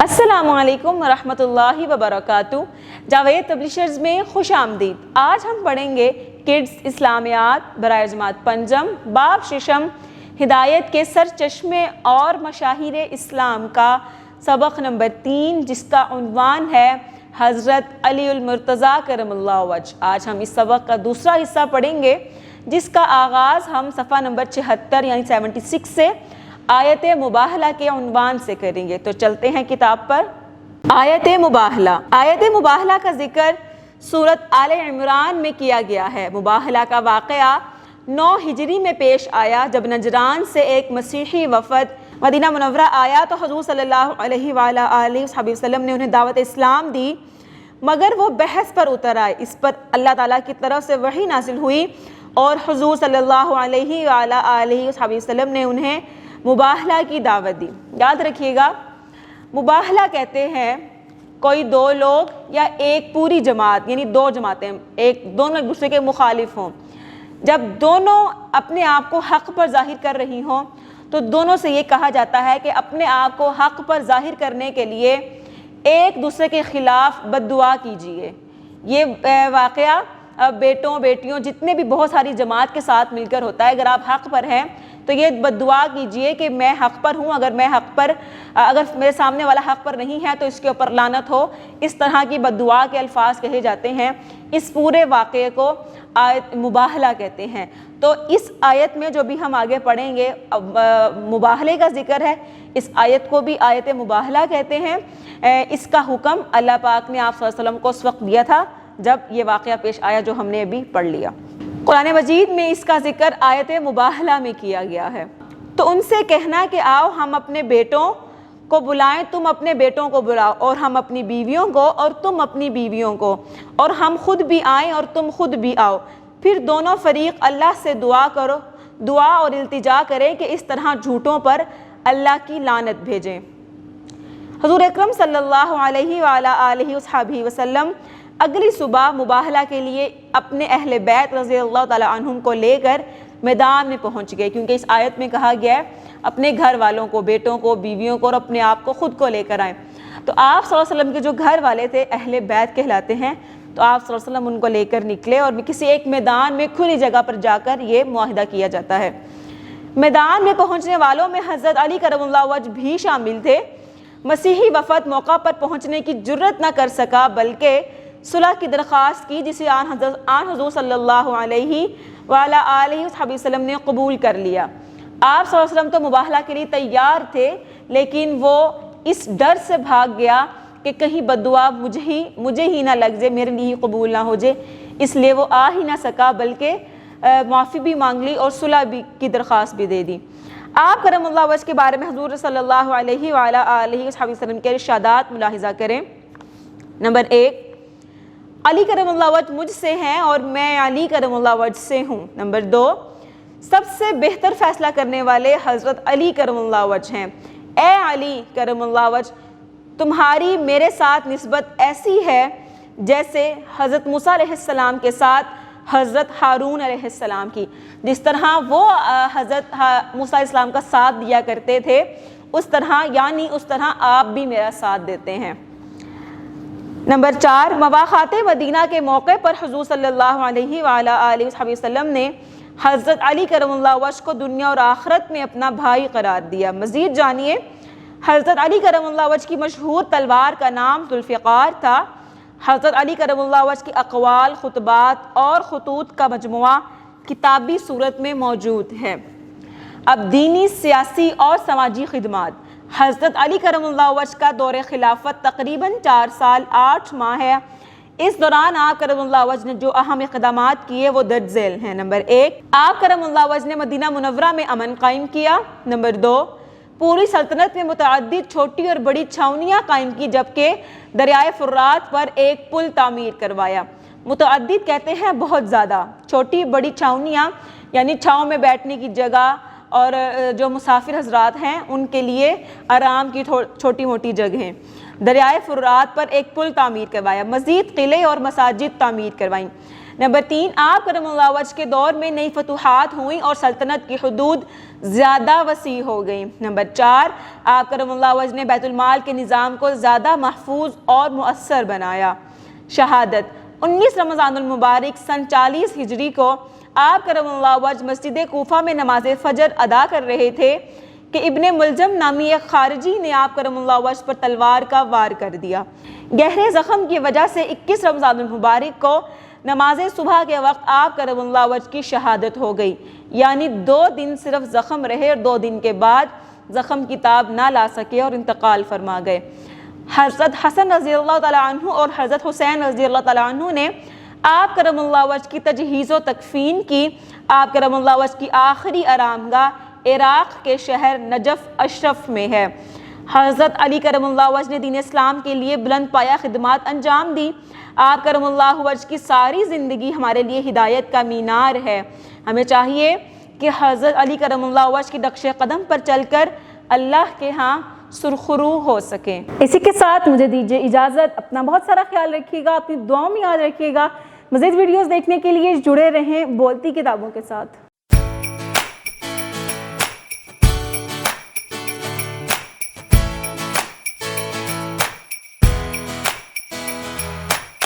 السلام علیکم ورحمۃ اللہ وبرکاتہ۔ جاوید پبلشرز میں خوش آمدید۔ آج ہم پڑھیں گے کڈز اسلامیات برائے جماعت پنجم باب ششم ہدایت کے سرچشمے اور مشاہیر اسلام کا سبق نمبر 3، جس کا عنوان ہے حضرت علی المرتضیٰ کرم اللہ وجہ۔ آج ہم اس سبق کا دوسرا حصہ پڑھیں گے، جس کا آغاز ہم صفحہ نمبر 76 یعنی 76 سے آیت مباہلہ کے عنوان سے کریں گے۔ تو چلتے ہیں کتاب پر۔ آیت مباہلہ۔ آیت مباہلہ کا ذکر سورۃ آل عمران میں کیا گیا ہے۔ مباہلہ کا واقعہ 9 ہجری میں پیش آیا، جب نجران سے ایک مسیحی وفد مدینہ منورہ آیا تو حضور صلی اللہ علیہ وآلہ وسلم نے انہیں دعوت اسلام دی، مگر وہ بحث پر اتر آئے۔ اس پر اللہ تعالیٰ کی طرف سے وحی نازل ہوئی اور حضور صلی اللہ علیہ وآلہ وسلم نے انہیں مباہلہ کی دعوت دی۔ یاد رکھیے گا، مباہلہ کہتے ہیں کوئی دو لوگ یا ایک پوری جماعت، یعنی 2 جماعتیں دونوں ایک دوسرے کے مخالف ہوں، جب دونوں اپنے آپ کو حق پر ظاہر کر رہی ہوں تو دونوں سے یہ کہا جاتا ہے کہ اپنے آپ کو حق پر ظاہر کرنے کے لیے ایک دوسرے کے خلاف بد دعا کیجیے۔ یہ واقعہ بیٹوں بیٹیوں جتنے بھی بہت ساری جماعت کے ساتھ مل کر ہوتا ہے۔ اگر آپ حق پر ہیں تو یہ بد دعا کیجئے کہ میں حق پر ہوں، اگر میرے سامنے والا حق پر نہیں ہے تو اس کے اوپر لعنت ہو۔ اس طرح کی بد دعا کے الفاظ کہے جاتے ہیں۔ اس پورے واقعے کو آیت مباہلہ کہتے ہیں۔ تو اس آیت میں جو بھی ہم آگے پڑھیں گے مباہلے کا ذکر ہے، اس آیت کو بھی آیت مباہلہ کہتے ہیں۔ اس کا حکم اللہ پاک نے آپ صلی اللہ علیہ وسلم کو اس وقت دیا تھا جب یہ واقعہ پیش آیا جو ہم نے ابھی پڑھ لیا۔ قرآن مجید میں اس کا ذکر آیت مباہلہ میں کیا گیا ہے۔ تو ان سے کہنا کہ آؤ ہم اپنے بیٹوں کو بلائیں، تم اپنے بیٹوں کو بلاؤ، اور ہم اپنی بیویوں کو اور تم اپنی بیویوں کو، اور ہم خود بھی آئیں اور تم خود بھی آؤ۔ پھر دونوں فریق اللہ سے دعا اور التجا کریں کہ اس طرح جھوٹوں پر اللہ کی لعنت بھیجیں۔ حضور اکرم صلی اللہ علیہ وآلہ وسلم اگلی صبح مباہلہ کے لیے اپنے اہل بیت رضی اللہ تعالیٰ عنہم کو لے کر میدان میں پہنچ گئے، کیونکہ اس آیت میں کہا گیا ہے اپنے گھر والوں کو، بیٹوں کو، بیویوں کو اور اپنے آپ کو خود کو لے کر آئیں۔ تو آپ صلی اللہ علیہ وسلم کے جو گھر والے تھے اہل بیت کہلاتے ہیں، تو آپ صلی اللہ علیہ وسلم ان کو لے کر نکلے اور کسی ایک میدان میں کھلی جگہ پر جا کر یہ معاہدہ کیا جاتا ہے۔ میدان میں پہنچنے والوں میں حضرت علی کرم اللہ وجہ بھی شامل تھے۔ مسیحی وفد موقع پر پہنچنے کی جرت نہ کر سکا، بلکہ صلح کی درخواست کی، جسے آن حضور صلی اللہ علیہ وآلہ وسلم نے قبول کر لیا۔ آپ صلی اللہ علیہ وسلم تو مباہلہ کے لیے تیار تھے، لیکن وہ اس ڈر سے بھاگ گیا کہ کہیں بد دعا مجھے ہی نہ لگ جائے، میرے لیے ہی قبول نہ ہو جائے، اس لیے وہ آ ہی نہ سکا، بلکہ معافی بھی مانگ لی اور صلح کی درخواست بھی دے دی۔ آپ کرم اللہ وجہ کے بارے میں حضور صلی اللہ علیہ وآلہ وسلم کے ارشادات ملاحظہ کریں۔ نمبر 1، علی کرم اللہ وجہ مجھ سے ہیں اور میں علی کرم اللہ وجہ سے ہوں۔ نمبر 2، سب سے بہتر فیصلہ کرنے والے حضرت علی کرم اللہ وجہ ہیں۔ اے علی کرم اللہ وجہ، تمہاری میرے ساتھ نسبت ایسی ہے جیسے حضرت موسیٰ علیہ السلام کے ساتھ حضرت ہارون علیہ السلام کی، جس طرح وہ حضرت موسیٰ علیہ السلام کا ساتھ دیا کرتے تھے، اس طرح آپ بھی میرا ساتھ دیتے ہیں۔ نمبر 4، مواخات مدینہ کے موقع پر حضور صلی اللہ علیہ وآلہ وسلم نے حضرت علی کرم اللہ وجہ کو دنیا اور آخرت میں اپنا بھائی قرار دیا۔ مزید جانیے، حضرت علی کرم اللہ وجہ کی مشہور تلوار کا نام ذوالفقار تھا۔ حضرت علی کرم اللہ وجہ کی اقوال، خطبات اور خطوط کا مجموعہ کتابی صورت میں موجود ہے۔ اب دینی، سیاسی اور سماجی خدمات۔ حضرت علی کرم اللہ وجہ کا دور خلافت تقریباً 4 سال 8 ماہ ہے۔ اس دوران آپ کرم اللہ وجہ نے جو اہم اقدامات کیے وہ درج ذیل ہیں۔ نمبر 1، آپ کرم اللہ وجہ نے مدینہ منورہ میں امن قائم کیا۔ نمبر 2، پوری سلطنت میں متعدد چھوٹی اور بڑی چھاؤنیاں قائم کی، جبکہ دریائے فرات پر ایک پل تعمیر کروایا۔ متعدد کہتے ہیں بہت زیادہ، چھوٹی بڑی چھاؤنیاں یعنی چھاؤں میں بیٹھنے کی جگہ، اور جو مسافر حضرات ہیں ان کے لیے آرام کی چھوٹی موٹی جگہیں۔ دریائے فرات پر ایک پل تعمیر کروایا، مزید قلعے اور مساجد تعمیر کروائیں۔ نمبر 3، آپ کرم اللہ وجہ کے دور میں نئی فتوحات ہوئیں اور سلطنت کی حدود زیادہ وسیع ہو گئیں۔ نمبر 4، آپ کرم اللہ وجہ نے بیت المال کے نظام کو زیادہ محفوظ اور مؤثر بنایا۔ شہادت: 19 رمضان المبارک سن 40 ہجری کو آپ کرم اللہ وجہ مسجد کوفہ میں نماز فجر ادا کر رہے تھے کہ ابن ملجم نامی ایک خارجی نے آپ کرم اللہ وجہ پر تلوار کا وار کر دیا۔ گہرے زخم کی وجہ سے 21 رمضان المبارک کو نماز صبح کے وقت آپ کرم اللہ وجہ کی شہادت ہو گئی، یعنی 2 دن صرف زخم رہے اور 2 دن کے بعد زخم کی تاب نہ لا سکے اور انتقال فرما گئے۔ حضرت حسن رضی اللہ تعالیٰ عنہ اور حضرت حسین رضی اللہ تعالیٰ عنہ نے آپ کرم اللہ وجہ کی تجہیز و تکفین کی۔ آپ کرم اللہ وجہ کی آخری آرامگاہ عراق کے شہر نجف اشرف میں ہے۔ حضرت علی کرم اللہ وجہ نے دین اسلام کے لیے بلند پایہ خدمات انجام دی۔ آپ کرم اللہ وجہ کی ساری زندگی ہمارے لیے ہدایت کا مینار ہے۔ ہمیں چاہیے کہ حضرت علی کرم اللہ وجہ کی نقش قدم پر چل کر اللہ کے ہاں سرخرو ہو سکیں۔ اسی کے ساتھ مجھے دیجیے اجازت۔ اپنا بہت سارا خیال رکھیے گا، اپنی دعاؤں میں یاد رکھیے گا۔ مزید ویڈیوز دیکھنے کے لیے جڑے رہیں بولتی کتابوں کے ساتھ۔